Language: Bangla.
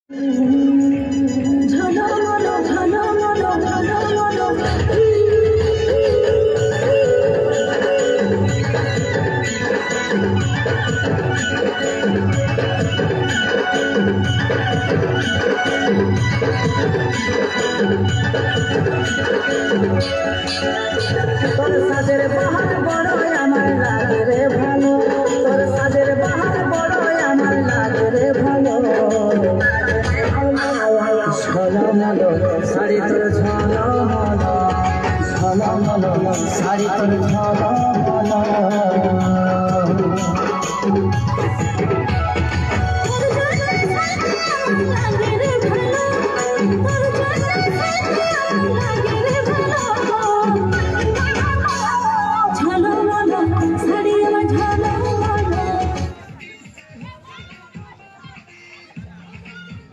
তোর সাজের বাহার বড় আমার লাগে রে ভালো, তোর সাজের বাহার বড় আমার লাগে রে ভালো। ঝলমলো শাড়ি তোর ঝলমলো, ঝলমলো শাড়ি তোর ঝলমলো।